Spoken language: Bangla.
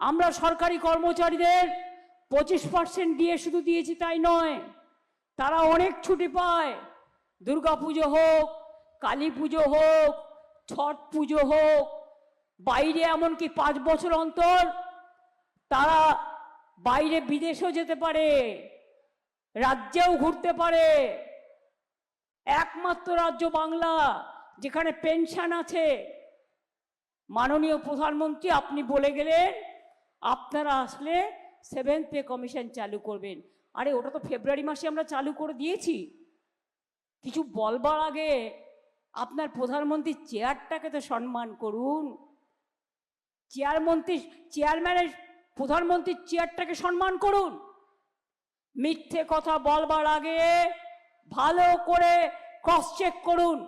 আমরা সরকারি কর্মচারীদের 25% দিয়ে শুধু দিয়েছি তাই নয়, তারা অনেক ছুটি পায়। দুর্গা পুজো হোক, কালী পুজো হোক, ছট পুজো হোক, বাইরে এমনকি 5 বছর অন্তর তারা বাইরে বিদেশেও যেতে পারে, রাজ্যেও ঘুরতে পারে। একমাত্র রাজ্য বাংলা যেখানে পেনশন আছে। মাননীয় প্রধানমন্ত্রী আপনি বলে গেলেন আপনারা আসলে 7th পে কমিশন চালু করবেন। আরে ওটা তো ফেব্রুয়ারি মাসে আমরা চালু করে দিয়েছি। কিছু বলবার আগে আপনার প্রধানমন্ত্রীর চেয়ারটাকে তো সম্মান করুন। চেয়ারম্যানের প্রধানমন্ত্রীর চেয়ারটাকে সম্মান করুন। মিথ্যে কথা বলবার আগে ভালো করে ক্রস চেক করুন।